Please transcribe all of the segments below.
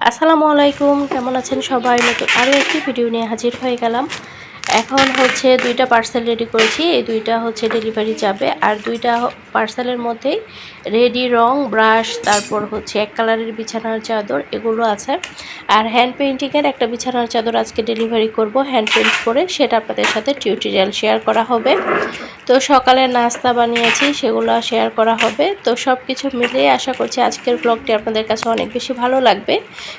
আসসালামু আলাইকুম, কেমন আছেন সবাই? নতুন আরও একটি ভিডিও নিয়ে হাজির হয়ে গেলাম। এখন হচ্ছে ২টা পার্সেল রেডি করেছি। এই ২টা হচ্ছে ডেলিভারি যাবে। আর ২টা পার্সেলের মধ্যেই রেডি রং, ব্রাশ, তারপর হচ্ছে এক কালারের বিছানার চাদর এগুলো আছে। আর হ্যান্ড পেইন্টিংয়ের একটা বিছানার চাদর আজকে ডেলিভারি করব হ্যান্ড পেইন্ট করে, সেটা আপনাদের সাথে টিউটোরিয়াল শেয়ার করা হবে। তো সকালে নাস্তা বানিয়েছি, সেগুলো শেয়ার করা হবে। তো সব কিছু মিলিয়ে আশা করছি আজকের ব্লগটি আপনাদের কাছে অনেক বেশি ভালো লাগবে।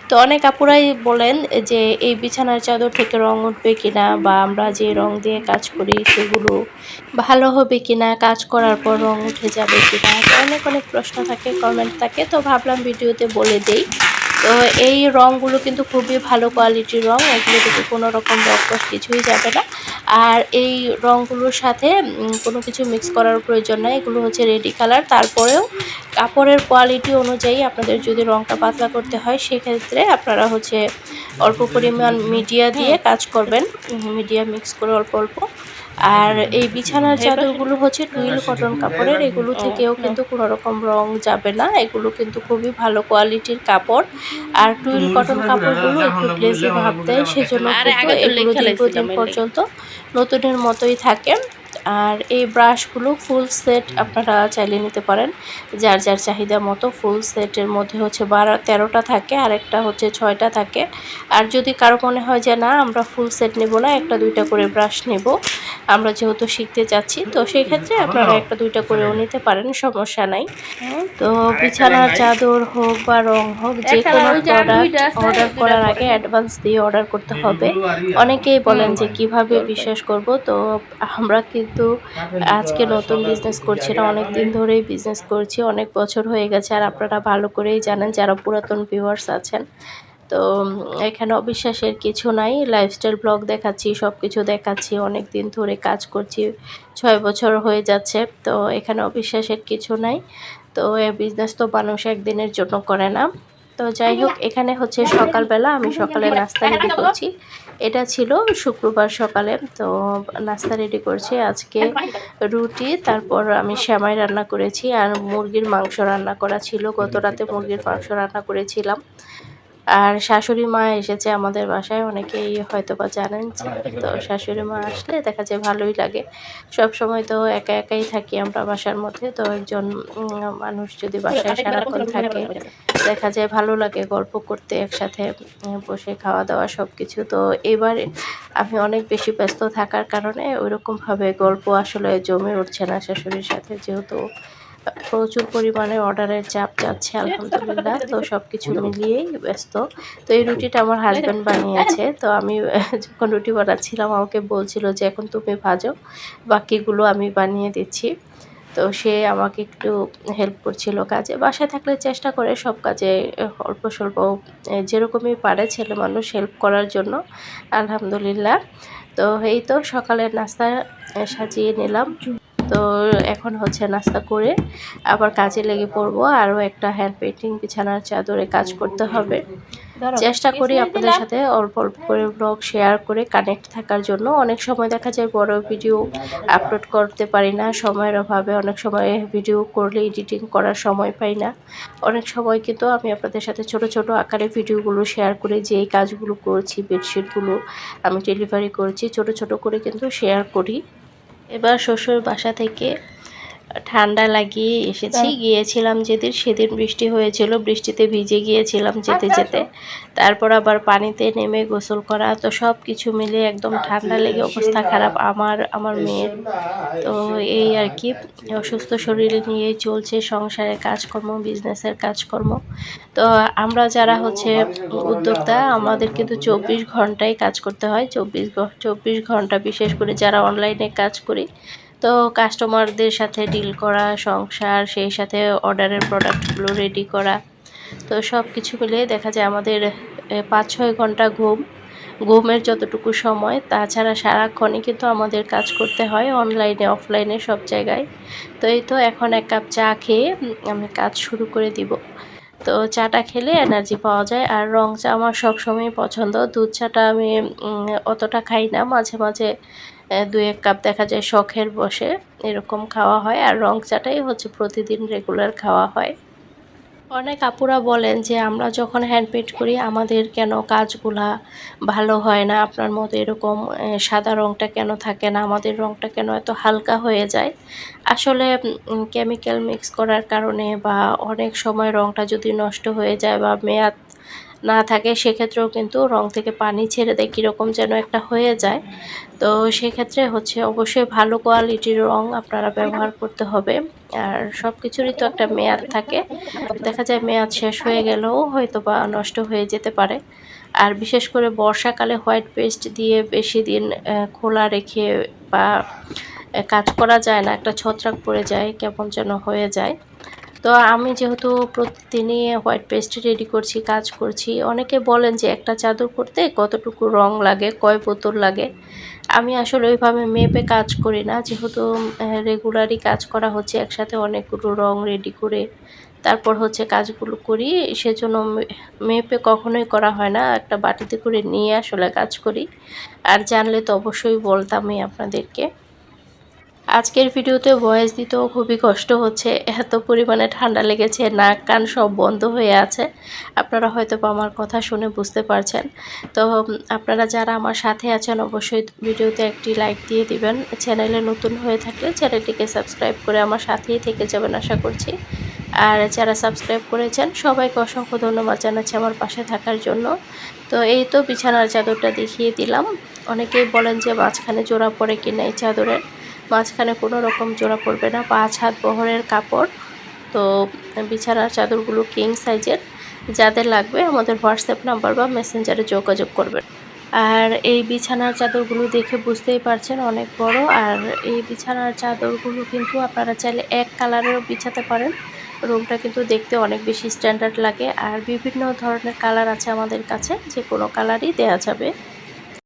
তো অনেক আপুরাই বলেন যে এই বিছানার চাদর থেকে রং উঠবে কিনা, বা আমরা যে রং দিয়ে কাজ করি সেগুলো ভালো হবে কিনা, কাজ করার পর রং উঠে যাবে কিনা, তো অনেক অনেক প্রশ্ন থাকে, কমেন্ট থাকে। তো ভাবলাম ভিডিওতে বলে দেই। তো এই রঙগুলো কিন্তু খুবই ভালো কোয়ালিটির রং, এগুলো থেকে কোনো রকম রস কিছুই যাবে না। আর এই রঙগুলোর সাথে কোনো কিছু মিক্স করার প্রয়োজন নাই, এগুলো হচ্ছে রেডি কালার। তারপরেও কাপড়ের কোয়ালিটি অনুযায়ী আপনাদের যদি রঙটা পাতলা করতে হয়, সেক্ষেত্রে আপনারা হচ্ছে অল্প পরিমাণ মিডিয়া দিয়ে কাজ করবেন, মিডিয়া মিক্স করে অল্প অল্প। আর এই বিছানার চাদরগুলো হচ্ছে টুইল কটন কাপড়ের, এগুলো থেকেও কিন্তু কোনো রকম রং যাবে না, এগুলো কিন্তু খুবই ভালো কোয়ালিটির কাপড়। আর টুইল কটন কাপড়গুলো একটু গ্লেজি ভাব দেয়, সেজন্য কিন্তু এগুলো দীর্ঘদিন পর্যন্ত নতুনের মতোই থাকে। আর এই ব্রাশগুলো ফুল সেট আপনারা চাইলে নিতে পারেন, যার যার চাহিদা মতো। ফুল সেটের মধ্যে হচ্ছে 13টা থাকে, আর একটা হচ্ছে 6টা থাকে। আর যদি কারো মনে হয় যে না আমরা ফুল সেট নেব না, একটা দুইটা করে ব্রাশ নেব, আমরা যেহেতু শিখতে যাচ্ছি, তো সেই ক্ষেত্রে আপনারা একটা দুইটা করেও নিতে পারেন, সমস্যা নাই। তো বিছানার চাদর হোক বা রং হোক, যে কোনো প্রোডাক্ট অর্ডার করার আগে অ্যাডভান্স দিয়ে অর্ডার করতে হবে। অনেকেই বলেন যে কিভাবে বিশ্বাস করব। তো আমরা কিন্তু আজকে নতুন বিজনেস করছি না, অনেক দিন ধরেই বিজনেস করছি, অনেক বছর হয়ে গেছে। আর আপনারা ভালো করেই জানেন যারা পুরাতন ভিউয়ার্স আছেন। তো এখানে অবিশ্বাসের কিছু নাই, লাইফস্টাইল ব্লগ দেখাচ্ছি, সব কিছু দেখাচ্ছি, অনেক দিন ধরে কাজ করছি, 6 বছর হয়ে যাচ্ছে। তো এখানে অবিশ্বাসের কিছু নাই। তো এই বিজনেস তো মানুষ একদিনের জন্য করে না। তো যাই হোক, এখানে হচ্ছে সকালবেলা আমি সকালে নাস্তা রেডি করছি। এটা ছিল শুক্রবার সকালে। তো নাস্তা রেডি করছি আজকে রুটি, তারপর আমি সেমাই রান্না করেছি, আর মুরগির মাংস রান্না করা ছিল। গত রাতে মুরগির মাংস রান্না করেছিলাম। আর শাশুড়ি মা এসেছে আমাদের বাসায়, অনেকেই হয়তোবা জানেন। তো শাশুড়ি মা আসলে দেখা যায় ভালোই লাগে। সবসময় তো একা একাই থাকি আমরা বাসার মধ্যে, তো একজন মানুষ যদি বাসায় সারাক্ষণ থাকে, দেখা যায় ভালো লাগে গল্প করতে, একসাথে বসে খাওয়া দাওয়া সব কিছু। তো এবার আমি অনেক বেশি ব্যস্ত থাকার কারণে ওইরকমভাবে গল্প আসলে জমে উঠছে না শাশুড়ির সাথে, যেহেতু প্রচুর পরিমাণে অর্ডারের চাপ যাচ্ছে আলহামদুলিল্লাহ। তো সবকিছু মিলিয়েই ব্যস্ত। তো এই রুটিটা আমার হাসব্যান্ড বানিয়েছে। তো আমি যখন রুটি বানাচ্ছিলাম আমাকে বলছিল যে এখন তুমি ভাজো, বাকিগুলো আমি বানিয়ে দিচ্ছি। তো সে আমাকে একটু হেল্প করছিল কাজে। বাসায় থাকলে চেষ্টা করে সব কাজে অল্প স্বল্প যেরকমই পারে ছেলে মানুষ হেল্প করার জন্য। আলহামদুলিল্লাহ। তো এই তো সকালের নাস্তা সাজিয়ে নিলাম। তো এখন হচ্ছে নাস্তা করে আবার কাজে লেগে পড়বো। আরও একটা হ্যান্ড পেইন্টিং বিছানার চাদরে কাজ করতে হবে। চেষ্টা করি আপনাদের সাথে অল্প অল্প করে ব্লগ শেয়ার করে কানেক্ট থাকার জন্য। অনেক সময় দেখা যায় বড় ভিডিও আপলোড করতে পারি না সময়ের অভাবে, অনেক সময় ভিডিও করলে এডিটিং করার সময় পাই না। অনেক সময় কিন্তু আমি আপনাদের সাথে ছোট ছোট আকারে ভিডিওগুলো শেয়ার করি, যে এই কাজগুলো করছি, বেডশিটগুলো আমি ডেলিভারি করেছি, ছোট ছোট করে কিন্তু শেয়ার করি। এবার শ্বশুর বাসা থেকে ঠান্ডা লাগিয়ে এসেছি। গিয়েছিলাম যেদিন, সেদিন বৃষ্টি হয়েছিল, বৃষ্টিতে ভিজে গিয়েছিলাম যেতে যেতে। তারপর আবার পানিতে নেমে গোসল করা, তো সব কিছু মিলে একদম ঠান্ডা লেগে অবস্থা খারাপ আমার মেয়ের। তো এই আর কি, অসুস্থ শরীর নিয়েই চলছে সংসারের কাজকর্ম, বিজনেসের কাজকর্ম। তো আমরা যারা হচ্ছে উদ্যোক্তা, আমাদের কিন্তু 24 ঘন্টাই কাজ করতে হয়। 24 ঘন্টা, বিশেষ করে যারা অনলাইনে কাজ করি, তো কাস্টমারদের সাথে ডিল করা, সংসার, সেই সাথে অর্ডারের প্রোডাক্টগুলো রেডি করা, তো সব কিছু মিলিয়ে দেখা যায় আমাদের 5-6 ঘন্টা ঘুমের যতটুকু সময়, তাছাড়া সারাক্ষণই কিন্তু আমাদের কাজ করতে হয়, অনলাইনে অফলাইনে সব জায়গায়। তো এই তো এখন এক কাপ চা খেয়ে আমি কাজ শুরু করে দিব। তো চাটা খেলে এনার্জি পাওয়া যায়। আর রং চা আমার সবসময়ই পছন্দ। দুধ চাটা আমি অতটা খাই না, মাঝে মাঝে 2-1 কাপ দেখা যায় শখের বশে এরকম খাওয়া হয়। আর রং চাটাই হচ্ছে প্রতিদিন রেগুলার খাওয়া হয়। অনেক আপুরা বলেন যে আমরা যখন হ্যান্ড পেইন্ট করি আমাদের কেন কাজগুলা ভালো হয় না, আপনার মতো এরকম সাদা রঙটা কেন থাকে না, আমাদের রঙটা কেন এত হালকা হয়ে যায়। আসলে কেমিক্যাল মিক্স করার কারণে বা অনেক সময় রঙটা যদি নষ্ট হয়ে যায় বা মেয়াদ না থাকে সেক্ষেত্রেও কিন্তু রং থেকে পানি ছেড়ে দেয়, কীরকম যেন একটা হয়ে যায়। তো সেক্ষেত্রে হচ্ছে অবশ্যই ভালো কোয়ালিটির রং আপনারা ব্যবহার করতে হবে। আর সবকিছুরই তো একটা মেয়াদ থাকে। দেখা যায় মেয়াদ শেষ হয়ে গেলেও হয়তোবা নষ্ট হয়ে যেতে পারে। আর বিশেষ করে বর্ষাকালে হোয়াইট পেস্ট দিয়ে বেশি দিন খোলা রেখে বা কাজ করা যায় না। একটা ছত্রাক পড়ে যায়, কেমন যেন হয়ে যায়। তো আমি যেহেতু প্রতিদিনই হোয়াইট পেস্ট রেডি করছি, কাজ করছি। অনেকে বলেন যে একটা চাদর করতে কতটুকু রং লাগে, কয় বোতল লাগে। আমি আসলে ওইভাবে মেপে কাজ করি না। যেহেতু রেগুলারই কাজ করা হচ্ছে, একসাথে অনেকগুলো রং রেডি করে তারপর হচ্ছে কাজগুলো করি। সেজন্য মেপে কখনোই করা হয় না। একটা বাটিতে করে নিয়ে আসলে কাজ করি। আর জানলে তো অবশ্যই বলতামই আপনাদেরকে। আজকের ভিডিওতে ভয়েস দিতেও খুবই কষ্ট হচ্ছে। এত পরিমাণে ঠান্ডা লেগেছে, নাক কান সব বন্ধ হয়ে আছে। আপনারা হয়তোবা আমার কথা শুনে বুঝতে পারছেন। তো আপনারা যারা আমার সাথে আছেন অবশ্যই ভিডিওতে একটি লাইক দিয়ে দিবেন। চ্যানেলে নতুন হয়ে থাকলে চ্যানেলটিকে সাবস্ক্রাইব করে আমার সাথেই থেকে যাবেন আশা করছি। আর যারা সাবস্ক্রাইব করেছেন সবাইকে অসংখ্য ধন্যবাদ জানাচ্ছি আমার পাশে থাকার জন্য। তো এই তো বিছানার চাদরটা দেখিয়ে দিলাম। অনেকেই বলেন যে মাঝখানে জোড়া পড়ে কিনা এই চাদরের। মাঝখানে কোনো রকম জোড়া পড়বে না, ৫ হাত বহরের কাপড়। তো বিছানার চাদরগুলো কিং সাইজের। যাদের লাগবে আমাদের হোয়াটসঅ্যাপ নাম্বার বা মেসেঞ্জারে যোগাযোগ করবেন। আর এই বিছানার চাদরগুলো দেখে বুঝতেই পারছেন অনেক বড়। আর এই বিছানার চাদরগুলো কিন্তু আপনারা চাইলে এক কালারেরও বিছাতে পারেন। রুমটা কিন্তু দেখতে অনেক বেশি স্ট্যান্ডার্ড লাগে। আর বিভিন্ন ধরনের কালার আছে আমাদের কাছে, যে কোনো কালারই দেয়া যাবে।